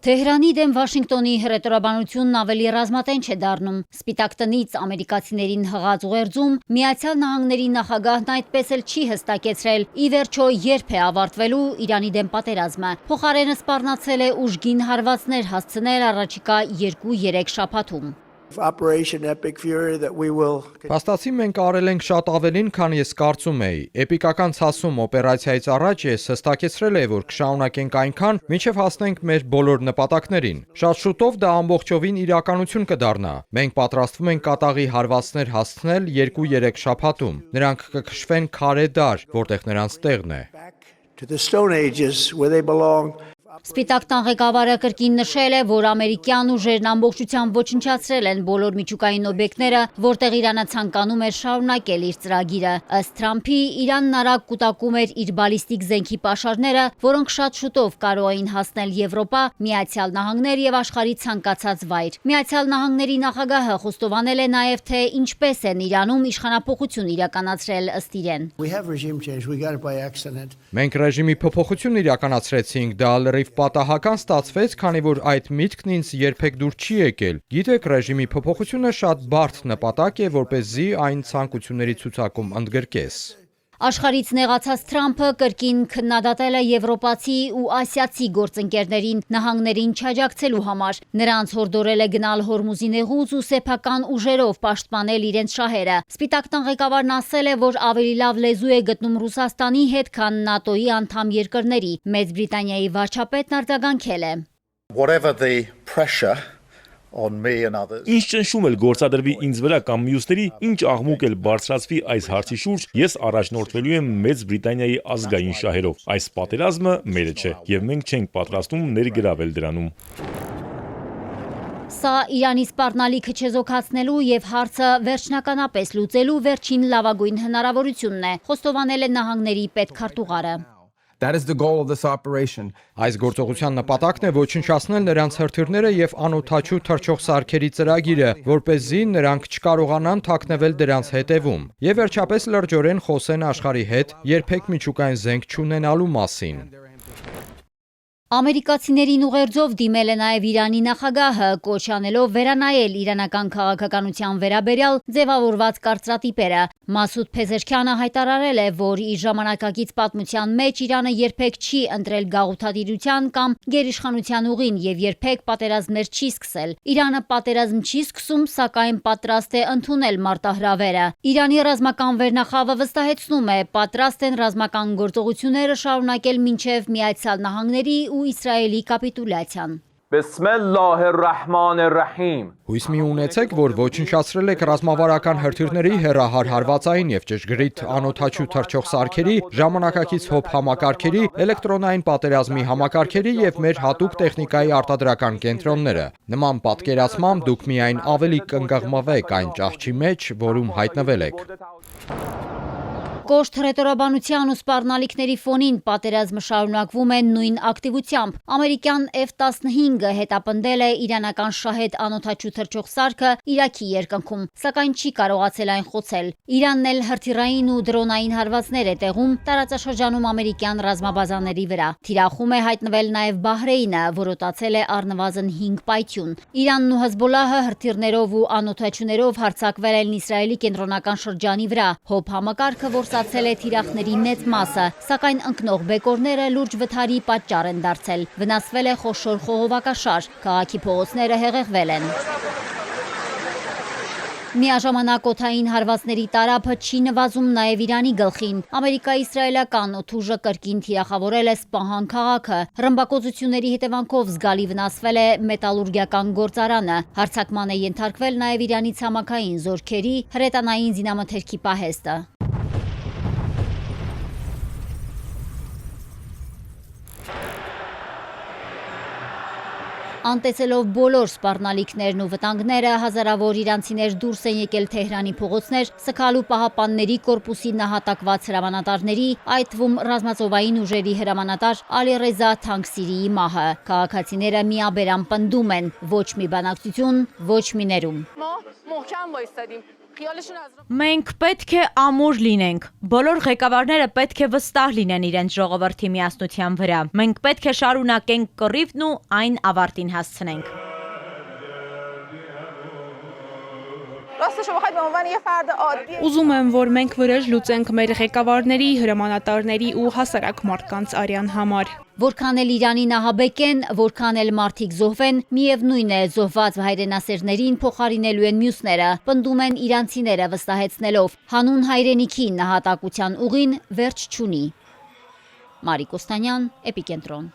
Թեհրանի դեմ Վաշինգտոնի հռետորաբանությունն ավելի ռազմատենչ է դառնում։ Սպիտակ տնից ամերիկացիներին հղած ուղերձում Միացյալ Նահանգների նախագահն այդպես էլ չի հստակեցրել, ի վերջո երբ է ավարտվելու Իրանի դեմ պատերազմը։ Փոխարենը սպառնացել է ուժգին հարվածներ հասցնել առաջիկա 2-3 շաբաթում։ Փաստացի մենք արել ենք շատ ավելին, քան ես կարծում էի։ Էպիկական ցասում օպերացիայից առաջ ես հստակեցրել եմ, որ կշարունակենք այնքան, մինչև հասնենք մեր բոլոր նպատակներին։ Շատ շուտով դա ամբողջովին իրականություն կդառնա։ Մենք պատրաստվում ենք կատաղի հարվածներ հասցնել 2-3 շաբաթում։ Նրանք կքշվեն քարե դար, որտեղ նրանց տեղն է։ Սպիտակ տան ղեկավարը կրկին նշել է, որ ամերիկյան ուժերն ամբողջությամբ ոչնչացրել են բոլոր միջուկային օբյեկտները, որտեղ Իրանը ցանկանում էր շարունակել իր ծրագիրը։ Ըստ Թրամփի, Իրանն արագ կուտակում էր իր բալիստիկ զենքի պաշարները, որոնք շատ շուտով կարող էին հասնել Եվրոպա, Միացյալ Նահանգներ եւ աշխարհի ցանկացած վայր։ Միացյալ Նահանգների նախագահը խոստովանել է նաեւ, թե ինչպես են Իրանում իշխանափոխություն իրականացրել ըստ իրեն։ Մենք ռեժիմի փոփոխություն իրականացրեցինք, դա լրիվ պատահական ստացվեց, քանի որ այդ միտքն ինձ երբեք դուր չի եկել։ Գիտեք, ռեժիմի փոփոխությունը շատ բարդ նպատակ է, որպեսզի այն ցանկությունների ցուցակում ընդգրկես։ Աշխարհից նեղացած Թրամփը կրկին քննադատել է եվրոպացի ու ասիացի գործընկերներին նահանգներին չաջակցելու համար։ Նրանց հորդորել է գնալ Հորմուզի նեղուց ու սեփական ուժերով պաշտպանել իրենց շահերը։ Սպիտակ տան ղեկավարն ասել է, որ ավելի լավ լեզու է գտնում Ռուսաստանի հետ, քան ՆԱՏՕ-ի անդամ երկրների։ Մեծ Բրիտանիայի վարչապետն արձագանքել է. Ինչ ճնշում էլ գործադրվի ինձ վրա կամ մյուսների, ինչ աղմուկ էլ բարձրացվի այս հարցի շուրջ, ես առաջնորդվելու եմ Մեծ Բրիտանիայի ազգային շահերով։ Այս պատերազմը մերը չէ, եւ մենք չենք պատրաստվում ներգրավել դրանում։ Սա Իրանի սպառնալիքը չեզոքացնելու եւ հարցը վերջնականապես լուծելու վերջին լավագույն հնարավորությունն է, խոստովանել է նահանգների պետքարտուղարը։ Այս գործողության նպատակն է ոչնչացնել նրանց հրթիռները եւ անօդաչու թռչող սարքերի ծրագիրը, որպեսզի նրանք չկարողանան թաքնվել դրանց հետևում, եւ վերջապես լրջորեն խոսեն աշխարհի հետ երբեք միջուկային զենք չունենալու մասին։ Ամերիկացիներին ուղերձով դիմել է նաև Իրանի նախագահը, կոչ անելով վերանայել իրանական քաղաքականության վերաբերյալ ձևավորված կարծրատիպերը։ Մասուդ Փեզեշքյանը հայտարարել է, որ իր ժամանակակից պատմության մեջ Իրանը երբեք չի ընտրել գաղութատիրության կամ գերիշխանության ուղին եւ երբեք պատերազմներ չի սկսել։ Իրանը պատերազմ չի սկսում, սակայն պատրաստ է ընդունել մարտահրավերը։ Իրանի ռազմական վերնախավը վստահեցնում է, պատրաստ են ռազմական գործողությունները շարունակել մինչև Միացյալ Նահանգների ու Իսրայելի կապիտուլյացիան։ Հույս մի ունեցեք, որ ոչնչացրել եք ռազմավարական հրթիռների հեռահար հարվածային եւ ճշգրիտ անօդաչու թռչող սարքերի, ժամանակակից հոբ համակարգերի, էլեկտրոնային պատերազմի համակարգերի եւ մեր հատուկ տեխնիկայի արտադրական կենտրոնները։ Նման պատկերացմամբ դուք միայն ավելի կընկղմվեք այն ճահճի մեջ, որում հայտնվել եք։ Կոշտ հռետորաբանության ու սպառնալիքների ֆոնին պատերազմը շարունակվում է նույն ակտիվությամբ։ Ամերիկյան F-15-ը հետապնդել է իրանական շահեդ անօդաչու թռչող սարքը Իրաքի երկնքում, սակայն չի կարողացել այն խոցել։ Իրանն էլ հրթիռային ու դրոնային հարվածներ է տեղում տարածաշրջանում ամերիկյան ռազմաբազաների վրա։ Թիրախում է հայտնվել նաև Բահրեյնը, որոտացել է առնվազն 5 պայթյուն։ Իրանն ու Հեզբոլլահը հրթիռներով ու անօդաչուներով հարձակվել են Իսրայելի կենտրոնական շրջանի վրա։ Հոբ համակարգը ստացել է թիրախների մեծ մասը, սակայն ընկնող բեկորները լուրջ վթարի պատճառ են դարձել։ Վնասվել է խոշոր խողովակաշար, քաղաքի փողոցները հեղեղվել են։ Միաժամանակ օդային հարվածների տարափը չի նվազում նաև Իրանի գլխին։ Ամերիկա-իսրայելական օդուժը կրկին թիրախավորել է Սպահան քաղաքը։ Ռմբակոծությունների հետևանքով զգալի վնասվել է մետալուրգիական գործարանը։ Հարձակման է ենթարկվել նաև Իրանի ցամաքային զորքերի հրետանային զինամթերքի պահեստը։ Անտեսելով բոլոր սպառնալիքներն ու վտանգները, հազարավոր իրանցիներ դուրս են եկել Թեհրանի փողոցներ, սգալու Պահապանների կորպուսի նահատակված հրամանատարների, այդ թվում ռազմածովային ուժերի հրամանատար Ալիռեզա Թանկսիրիի մահը։ Քաղաքացիները միաբերան պնդում են՝ ոչ մի բանակցություն, ոչ մի ներում։ Մենք պետք է ամուր լինենք։ Բոլոր ղեկավարները պետք է վստահ լինեն իրենց ժողովրդի միասնության վրա։ Մենք պետք է շարունակենք կռիվն ու այն ավարտին հասցնենք։ Ուզում եմ, որ մենք վրեժ լուծենք մեր ղեկավարների, հրամանատարների ու հասարակ մարդկանց արյան համար։ Որքան էլ Իրանի նահաբեկեն, որքան էլ մարդիկ զոհվեն, միևնույն է, զոհված հայրենասերներին փոխարինելու են մյուսները, պնդում են իրանցիները վստահեցնելով, հանուն հայրենիքի նահատակության ուղին վերջ չունի։ Մարիկ Օստանյան, Էպիկենտրոն։